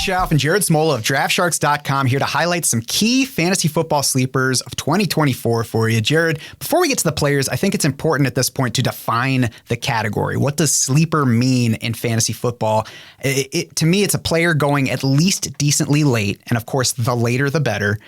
Schauf and Jared Smola of DraftSharks.com here to highlight some key fantasy football sleepers of 2024 for you. Jared, before we get to the players, I think it's important at this point to define the category. What does sleeper mean in fantasy football? To me, it's a player going at least decently late, and of course, the later the better,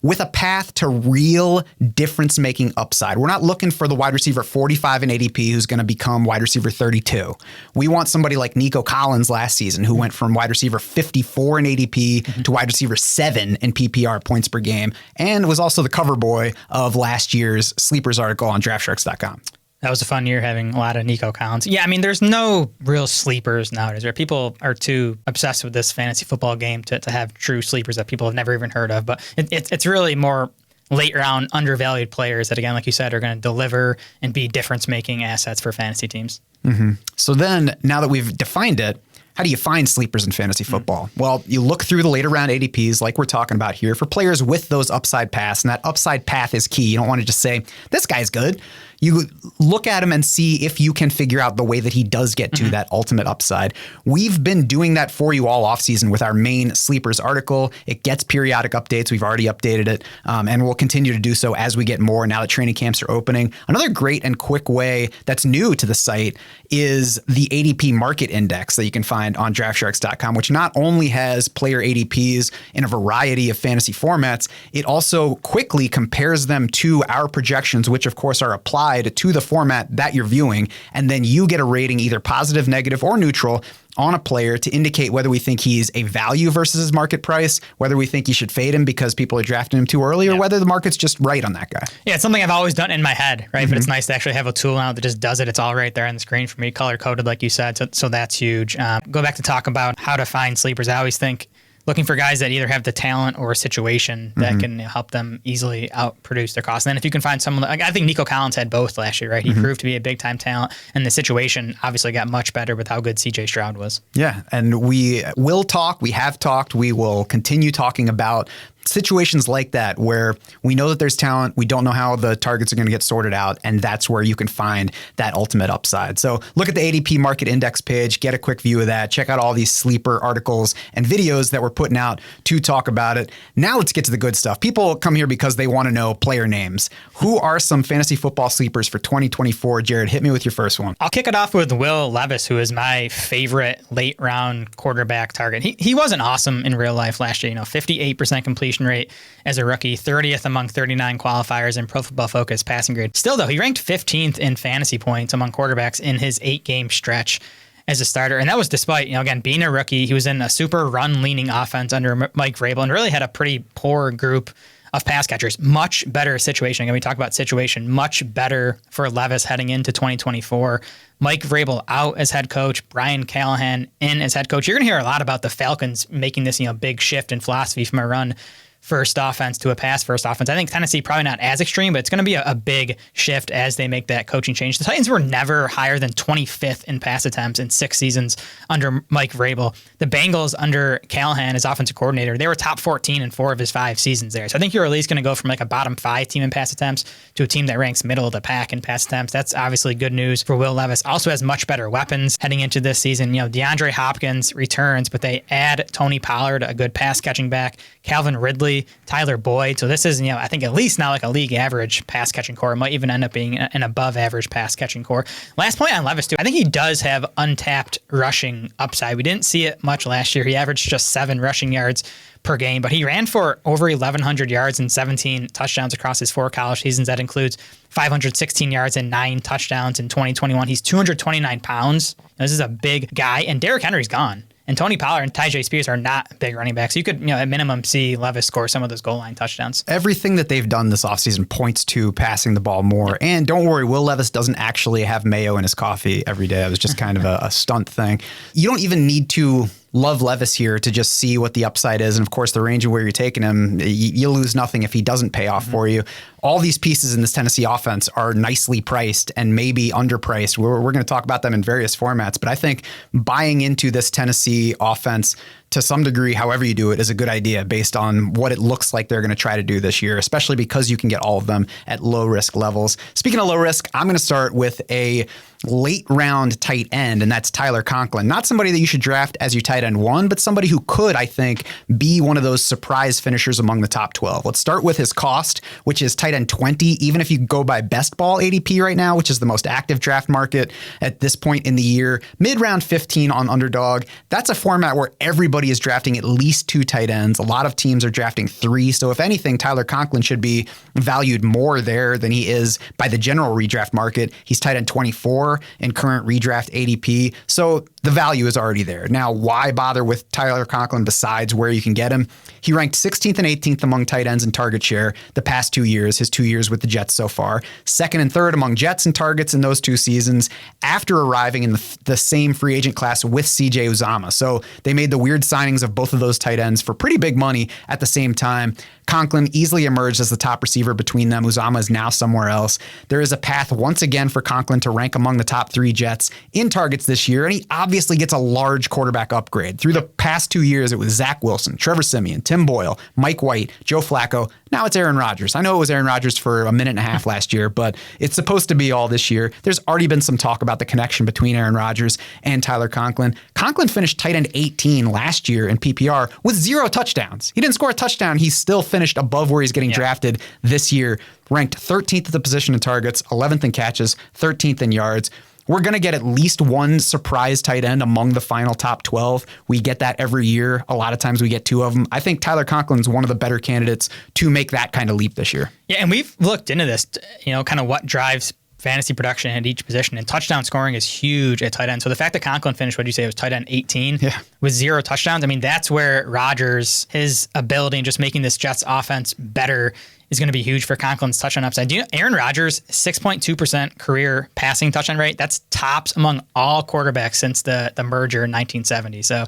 with a path to real difference-making upside. We're not looking for the wide receiver 45 in ADP who's going to become wide receiver 32. We want somebody like Nico Collins last season who went from wide receiver 54 in ADP to wide receiver 7 in PPR points per game and was also the cover boy of last year's Sleepers article on DraftSharks.com. That was a fun year having a lot of Nico Collins. Yeah, I mean, there's no real sleepers nowadays, where people are too obsessed with this fantasy football game to have true sleepers that people have never even heard of. But it's really more late round, undervalued players that, again, like you said, are going to deliver and be difference-making assets for fantasy teams. Mm-hmm. So then, now that we've defined it, how do you find sleepers in fantasy football? Well, you look through the later round ADPs like we're talking about here for players with those upside paths, and that upside path is key. You don't want to just say, this guy's good. You look at him and see if you can figure out the way that he does get to that ultimate upside. We've been doing that for you all offseason with our main sleepers article. It gets periodic updates. We've already updated it, and we'll continue to do so as we get more now that training camps are opening. Another great and quick way that's new to the site is the ADP market index that you can find on DraftSharks.com, which not only has player ADPs in a variety of fantasy formats, it also quickly compares them to our projections, which of course are applied to the format that you're viewing, and then you get a rating either positive, negative, or neutral on a player to indicate whether we think he's a value versus his market price, whether we think you should fade him because people are drafting him too early, or whether the market's just right on that guy. Yeah, it's something I've always done in my head, right? But it's nice to actually have a tool now that just does it. It's all right there on the screen for me, color-coded like you said, so that's huge. Go back to talk about how to find sleepers. I always think looking for guys that either have the talent or a situation that can help them easily outproduce their costs. And then if you can find someone, like I think Nico Collins had both last year, right? He proved to be a big time talent, and the situation obviously got much better with how good CJ Stroud was. Yeah, and we will talk, we have talked, we will continue talking about situations like that where we know that there's talent, we don't know how the targets are going to get sorted out, and that's where you can find that ultimate upside. So look at the ADP market index page, get a quick view of that, check out all these sleeper articles and videos that we're putting out to talk about it. Now let's get to the good stuff. People come here because they want to know player names. Who are some fantasy football sleepers for 2024? Jared, hit me with your first one. I'll kick it off with Will Levis, who is my favorite late round quarterback target. He wasn't awesome in real life last year, 58% completion rate as a rookie, 30th among 39 qualifiers in Pro Football Focus passing grade. Still, though, he ranked 15th in fantasy points among quarterbacks in his 8-game stretch as a starter. And that was despite, again, being a rookie. He was in a super run-leaning offense under Mike Vrabel and really had a pretty poor group of pass catchers. Much better situation. Again, we talk about situation. Much better for Levis heading into 2024. Mike Vrabel out as head coach, Brian Callahan in as head coach. You're going to hear a lot about the Falcons making this, big shift in philosophy from a run first offense to a pass first offense. I think Tennessee probably not as extreme, but it's going to be a big shift as they make that coaching change. The Titans were never higher than 25th in pass attempts in 6 seasons under Mike Vrabel. The Bengals under Callahan as offensive coordinator, they were top 14 in 4 of his 5 seasons there. So I think you're at least going to go from like a bottom 5 team in pass attempts to a team that ranks middle of the pack in pass attempts. That's obviously good news for Will Levis. Also has much better weapons heading into this season. DeAndre Hopkins returns, but they add Tony Pollard, a good pass catching back, Calvin Ridley, Tyler Boyd. So this is, I think at least now like a league average pass catching core. It might even end up being an above average pass catching core. Last point on Levis too. I think he does have untapped rushing upside. We didn't see it much last year. He averaged just 7 rushing yards per game, but he ran for over 1,100 yards and 17 touchdowns across his 4 college seasons. That includes 516 yards and 9 touchdowns in 2021. He's 229 pounds. This is a big guy, and Derrick Henry's gone. And Tony Pollard and Tyjae Spears are not big running backs. You could, at minimum, see Levis score some of those goal line touchdowns. Everything that they've done this offseason points to passing the ball more. And don't worry, Will Levis doesn't actually have mayo in his coffee every day. It was just kind of a stunt thing. You don't even need to love Levis here to just see what the upside is. And of course, the range of where you're taking him, you lose nothing if he doesn't pay off for you. All these pieces in this Tennessee offense are nicely priced and maybe underpriced. We're going to talk about them in various formats, but I think buying into this Tennessee offense to some degree, however you do it, is a good idea based on what it looks like they're going to try to do this year, especially because you can get all of them at low risk levels. Speaking of low risk, I'm going to start with a late round tight end, and that's Tyler Conklin. Not somebody that you should draft as your tight end 1, but somebody who could, I think, be one of those surprise finishers among the top 12. Let's start with his cost, which is tight end 20. Even if you go by best ball ADP right now, which is the most active draft market at this point in the year, mid-round 15 on Underdog. That's a format where everybody is drafting at least 2 tight ends. A lot of teams are drafting 3. So if anything, Tyler Conklin should be valued more there than he is by the general redraft market. He's tight end 24 in current redraft ADP. So the value is already there. Now, why bother with Tyler Conklin besides where you can get him? He ranked 16th and 18th among tight ends in target share the past 2 years, his 2 years with the Jets so far. Second and third among Jets in targets in those 2 seasons after arriving in the same free agent class with CJ Uzomah. So they made the weird signings of both of those tight ends for pretty big money at the same time. Conklin easily emerged as the top receiver between them. Uzomah is now somewhere else. There is a path once again for Conklin to rank among the top 3 Jets in targets this year, and he obviously gets a large quarterback upgrade. Through the past 2 years, it was Zach Wilson, Trevor Siemian, Tim Boyle, Mike White, Joe Flacco. Now it's Aaron Rodgers. I know it was Aaron Rodgers for a minute and a half last year, but it's supposed to be all this year. There's already been some talk about the connection between Aaron Rodgers and Tyler Conklin. Conklin finished tight end 18 last year in PPR with 0 touchdowns. He didn't score a touchdown. He still finished above where he's getting drafted this year, ranked 13th at the position in targets, 11th in catches, 13th in yards. We're going to get at least one surprise tight end among the final top 12. We get that every year. A lot of times we get 2 of them. I think Tyler Conklin's one of the better candidates to make that kind of leap this year. Yeah, and we've looked into this, kind of what drives fantasy production at each position, and touchdown scoring is huge at tight end. So the fact that Conklin finished, what did you say, it was tight end 18 with 0 touchdowns? I mean, that's where Rodgers, his ability and just making this Jets offense better is going to be huge for Conklin's touchdown upside. Do you know Aaron Rodgers, 6.2% career passing touchdown rate? That's tops among all quarterbacks since the merger in 1970. So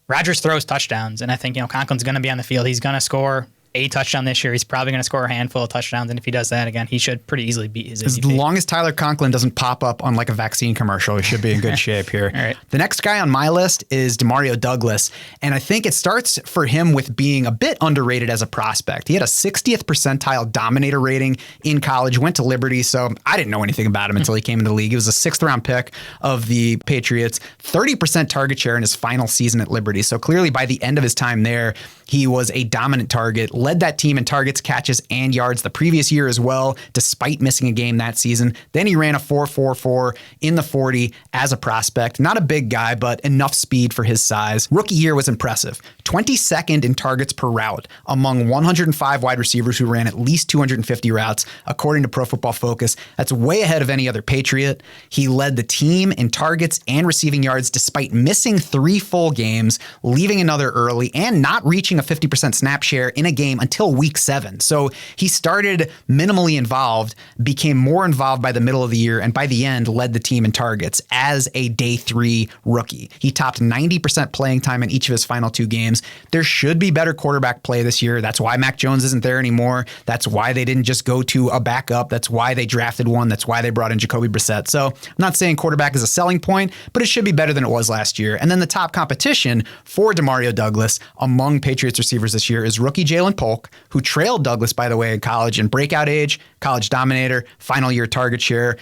Rodgers throws touchdowns, and I think Conklin's going to be on the field. He's going to score a touchdown this year. He's probably going to score a handful of touchdowns, and if he does that again, he should pretty easily beat his ADP. As long as Tyler Conklin doesn't pop up on like a vaccine commercial, he should be in good shape here. All right. The next guy on my list is Demario Douglas, and I think it starts for him with being a bit underrated as a prospect. He had a 60th percentile dominator rating in college, went to Liberty, so I didn't know anything about him until he came into the league. He was a 6th-round pick of the Patriots, 30% target share in his final season at Liberty, so clearly by the end of his time there, he was a dominant target, led that team in targets, catches, and yards the previous year as well, despite missing a game that season. Then he ran a 4.44 in the 40 as a prospect. Not a big guy, but enough speed for his size. Rookie year was impressive. 22nd in targets per route among 105 wide receivers who ran at least 250 routes, according to Pro Football Focus. That's way ahead of any other Patriot. He led the team in targets and receiving yards despite missing 3 full games, leaving another early, and not reaching a 50% snap share in a game until week 7. So he started minimally involved, became more involved by the middle of the year, and by the end led the team in targets as a day 3 rookie. He topped 90% playing time in each of his final 2 games. There should be better quarterback play this year. That's why Mac Jones isn't there anymore. That's why they didn't just go to a backup. That's why they drafted one. That's why they brought in Jacoby Brissett. So I'm not saying quarterback is a selling point, but it should be better than it was last year. And then the top competition for Demario Douglas among Patriots receivers this year is rookie Jalen Polk, who trailed Douglas, by the way, in college in breakout age, college dominator, final year target share.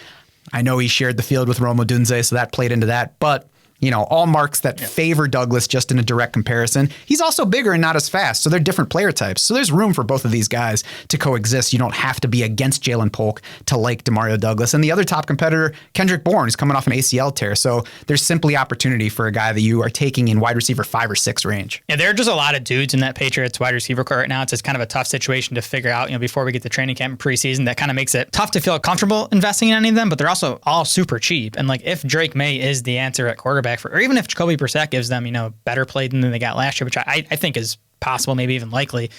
I know he shared the field with Rome Odunze, so that played into that. But all marks that favor Douglas just in a direct comparison. He's also bigger and not as fast, so they're different player types. So there's room for both of these guys to coexist. You don't have to be against Jalen Polk to like Demario Douglas. And the other top competitor, Kendrick Bourne, is coming off an ACL tear. So there's simply opportunity for a guy that you are taking in wide receiver 5 or 6 range. Yeah, there are just a lot of dudes in that Patriots wide receiver core right now. It's just kind of a tough situation to figure out, before we get to training camp and preseason. That kind of makes it tough to feel comfortable investing in any of them, but they're also all super cheap. And if Drake May is the answer at quarterback or even if Jacoby Brissett gives them, better play than they got last year, which I think is possible, maybe even likely.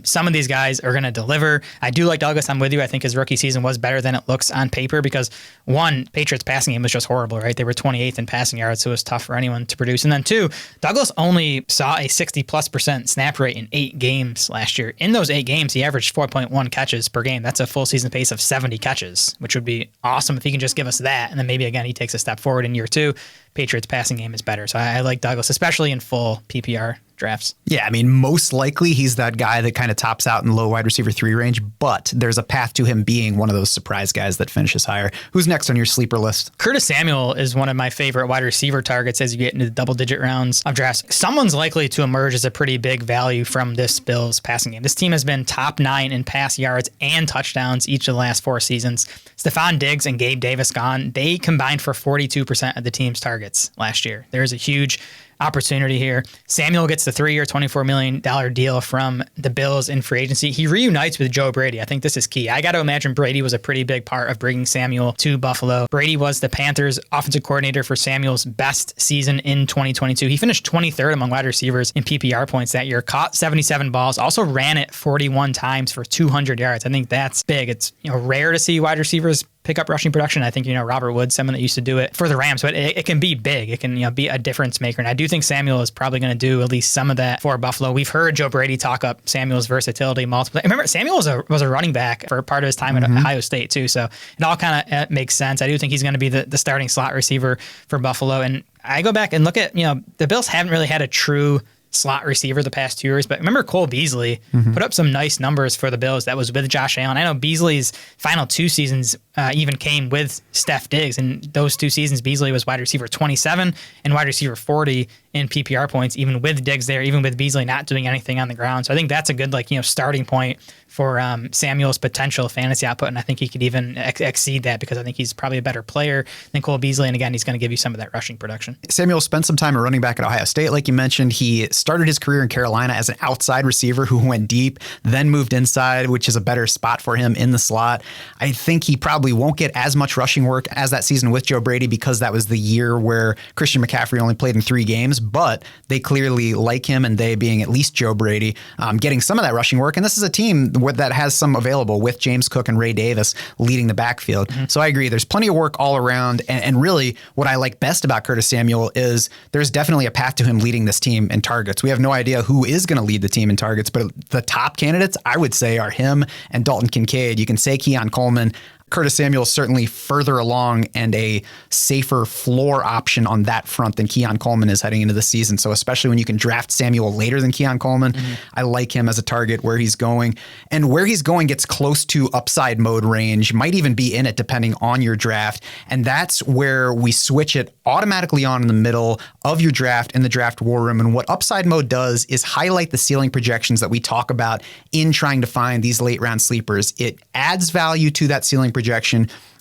Some of these guys are going to deliver. I do like Douglas. I'm with you. I think his rookie season was better than it looks on paper because, one, Patriots passing game was just horrible, right? They were 28th in passing yards, so it was tough for anyone to produce. And then, 2, Douglas only saw a 60+% snap rate in 8 games last year. In those 8 games, he averaged 4.1 catches per game. That's a full season pace of 70 catches, which would be awesome if he can just give us that. And then maybe, again, he takes a step forward in year 2. Patriots passing game is better. So I like Douglas, especially in full PPR drafts. Yeah, I mean, most likely he's that guy that kind of tops out in low wide receiver 3 range, but there's a path to him being one of those surprise guys that finishes higher. Who's next on your sleeper list? Curtis Samuel is one of my favorite wide receiver targets as you get into the double-digit rounds of drafts. Someone's likely to emerge as a pretty big value from this Bills passing game. This team has been top 9 in pass yards and touchdowns each of the last 4 seasons. Stephon Diggs and Gabe Davis gone. They combined for 42% of the team's targets last year. There's a huge opportunity here. Samuel gets the 3-year, $24 million deal from the Bills in free agency. He reunites with Joe Brady. I think this is key. I got to imagine Brady was a pretty big part of bringing Samuel to Buffalo. Brady was the Panthers offensive coordinator for Samuel's best season in 2022. He finished 23rd among wide receivers in PPR points that year, caught 77 balls, also ran it 41 times for 200 yards. I think that's big. It's rare to see wide receivers pick up rushing production. I think, Robert Woods, someone that used to do it for the Rams, but it can be big. It can, be a difference maker. And I do think Samuel is probably going to do at least some of that for Buffalo. We've heard Joe Brady talk up Samuel's versatility multiple. Remember, Samuel was a running back for part of his time at Ohio State too. So it all kind of makes sense. I do think he's going to be the starting slot receiver for Buffalo. And I go back and look at, the Bills haven't really had a true slot receiver the past 2 years, but remember Cole Beasley put up some nice numbers for the Bills. That was with Josh Allen. I know Beasley's final 2 seasons even came with Steph Diggs, and those 2 seasons Beasley was wide receiver 27 and wide receiver 40 in PPR points, even with Diggs there, even with Beasley not doing anything on the ground. So I think that's a good starting point for Samuel's potential fantasy output, and I think he could even exceed that because I think he's probably a better player than Cole Beasley, and again, he's going to give you some of that rushing production. Samuel spent some time at running back at Ohio State, like you mentioned. He started his career in Carolina as an outside receiver who went deep, then moved inside, which is a better spot for him in the slot. I think he probably won't get as much rushing work as that season with Joe Brady because that was the year where Christian McCaffrey only played in 3 games, but they clearly like him, and they being at least Joe Brady, getting some of that rushing work. And this is a team that has some available with James Cook and Ray Davis leading the backfield. So I agree. There's plenty of work all around. And really what I like best about Curtis Samuel is there's definitely a path to him leading this team in targets. We have no idea who is going to lead the team in targets, but the top candidates I would say are him and Dalton Kincaid. You can say Keon Coleman. Curtis Samuel is certainly further along and a safer floor option on that front than Keon Coleman is heading into the season. So especially when you can draft Samuel later than Keon Coleman, I like him as a target where he's going. And where he's going gets close to upside mode range, might even be in it depending on your draft. And that's where we switch it automatically on in the middle of your draft in the draft war room. And what upside mode does is highlight the ceiling projections that we talk about in trying to find these late round sleepers. It adds value to that ceiling projection.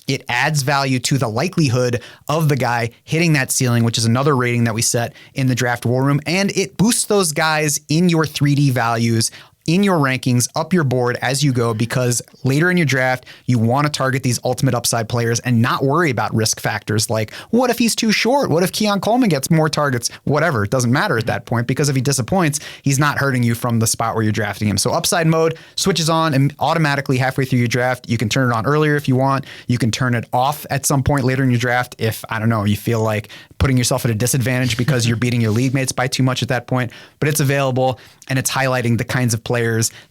It adds value to the likelihood of the guy hitting that ceiling, which is another rating that we set in the draft war room. And it boosts those guys in your 3D values, in your rankings, up your board as you go, because later in your draft, you want to target these ultimate upside players and not worry about risk factors like, what if he's too short? What if Keon Coleman gets more targets? Whatever. It doesn't matter at that point, because if he disappoints, he's not hurting you from the spot where you're drafting him. So upside mode switches on and automatically halfway through your draft. You can turn it on earlier if you want. You can turn it off at some point later in your draft if, I don't know, you feel like putting yourself at a disadvantage because you're beating your league mates by too much at that point. But it's available, and it's highlighting the kinds of players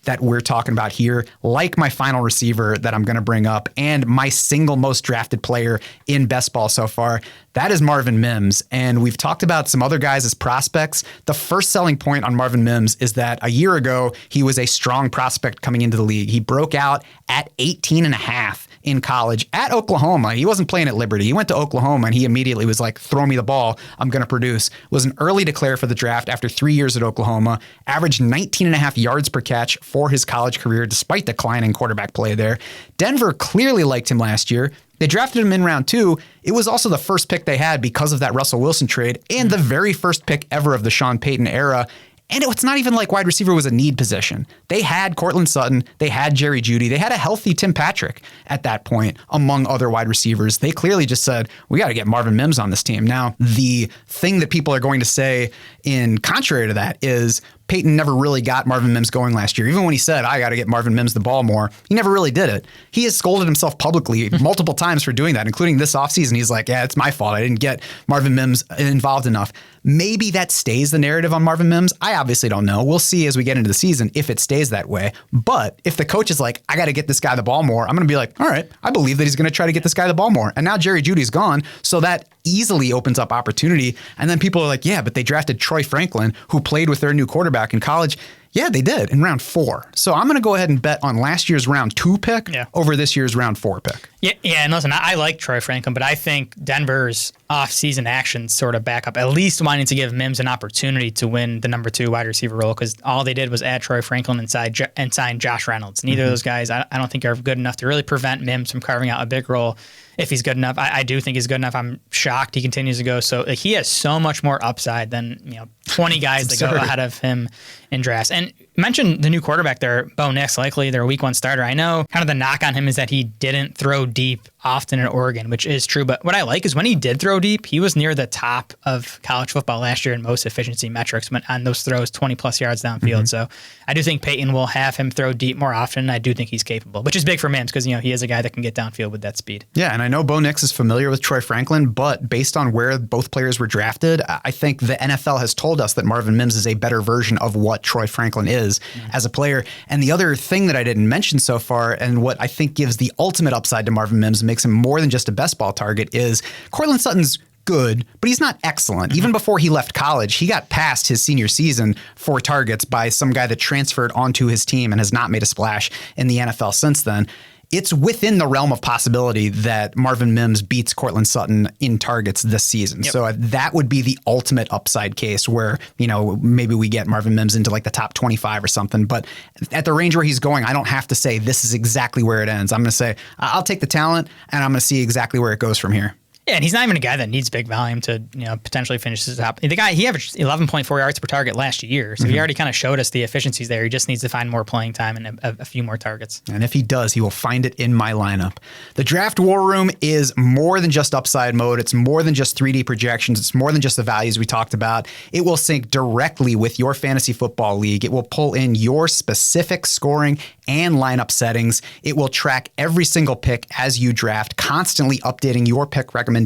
that we're talking about here, like my final receiver that I'm going to bring up and my single most drafted player in best ball so far. That is Marvin Mims. And we've talked about some other guys as prospects. The first selling point on Marvin Mims is that a year ago, he was a strong prospect coming into the league. He broke out at 18 and a half in college at Oklahoma. He wasn't playing at Liberty. He went to Oklahoma and he immediately was like, throw me the ball, I'm going to produce. Was an early declare for the draft after 3 years at Oklahoma, averaged 19 and a half yards per catch for his college career, despite declining quarterback play there. Denver clearly liked him last year. They drafted him in round 2. It was also the first pick they had because of that Russell Wilson trade and the very first pick ever of the Sean Payton era. And it's not even like wide receiver was a need position. They had Cortland Sutton. They had Jerry Jeudy. They had a healthy Tim Patrick at that point, among other wide receivers. They clearly just said, we got to get Marvin Mims on this team. Now, the thing that people are going to say in contrary to that is Peyton never really got Marvin Mims going last year. Even when he said, I got to get Marvin Mims the ball more, he never really did it. He has scolded himself publicly multiple times for doing that, including this offseason. He's like, yeah, it's my fault. I didn't get Marvin Mims involved enough. Maybe that stays the narrative on Marvin Mims. I obviously don't know. We'll see as we get into the season if it stays that way. But if the coach is like, I got to get this guy the ball more, I'm going to be like, all right, I believe that he's going to try to get this guy the ball more. And now Jerry Jeudy's gone, so that easily opens up opportunity. And then people are like, yeah, but they drafted Troy Franklin, who played with their new quarterback in college. Yeah, they did in round 4. So I'm going to go ahead and bet on last year's round 2 pick over this year's round 4 pick. Yeah, and listen, I like Troy Franklin, but I think Denver's off-season actions sort of back up, at least wanting to give Mims an opportunity to win the number 2 wide receiver role, because all they did was add Troy Franklin and sign Josh Reynolds. Neither of those guys, I don't think, are good enough to really prevent Mims from carving out a big role if he's good enough. I do think he's good enough. I'm shocked he continues to go. So he has so much more upside than 20 guys that go ahead of him in drafts. And mentioned the new quarterback there, Bo Nix, likely their week 1 starter. I know kind of the knock on him is that he didn't throw deep often in Oregon, which is true. But what I like is when he did throw deep, he was near the top of college football last year in most efficiency metrics on those throws, 20 plus yards downfield. So I do think Peyton will have him throw deep more often. I do think he's capable, which is big for Mims because, he is a guy that can get downfield with that speed. Yeah, and I know Bo Nix is familiar with Troy Franklin, but based on where both players were drafted, I think the NFL has told us that Marvin Mims is a better version of what Troy Franklin is as a player. And the other thing that I didn't mention so far, and what I think gives the ultimate upside to Marvin Mims and makes him more than just a best ball target, is Courtland Sutton's good, but he's not excellent. Even before he left college, he got past his senior season 4 targets by some guy that transferred onto his team and has not made a splash in the NFL since then. It's within the realm of possibility that Marvin Mims beats Courtland Sutton in targets this season. Yep. So that would be the ultimate upside case where, maybe we get Marvin Mims into like the top 25 or something. But at the range where he's going, I don't have to say this is exactly where it ends. I'm going to say I'll take the talent and I'm going to see exactly where it goes from here. Yeah, and he's not even a guy that needs big volume to potentially finish his top. The guy, he averaged 11.4 yards per target last year, so he already kind of showed us the efficiencies there. He just needs to find more playing time and a few more targets. And if he does, he will find it in my lineup. The Draft War Room is more than just upside mode. It's more than just 3D projections. It's more than just the values we talked about. It will sync directly with your fantasy football league. It will pull in your specific scoring and lineup settings. It will track every single pick as you draft, constantly updating your pick recommendations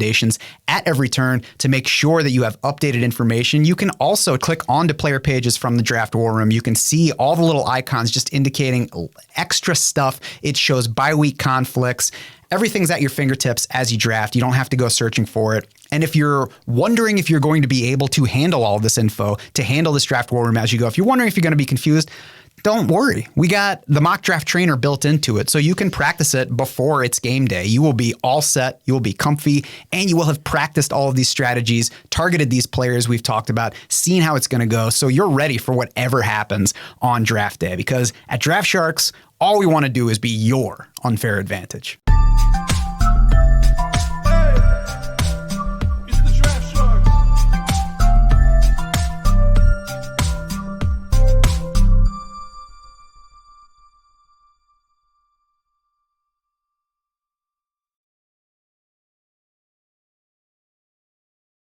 at every turn to make sure that you have updated information. You can also click onto player pages from the Draft War Room. You can see all the little icons just indicating extra stuff. It shows bye-week conflicts. Everything's at your fingertips as you draft. You don't have to go searching for it. And if you're wondering if you're going to be able to handle all this info, to handle this Draft War Room as you go, if you're wondering if you're going to be confused, don't worry. We got the mock draft trainer built into it, so you can practice it before it's game day. You will be all set, you will be comfy, and you will have practiced all of these strategies, targeted these players we've talked about, seen how it's going to go, so you're ready for whatever happens on draft day. Because at Draft Sharks, all we want to do is be your unfair advantage.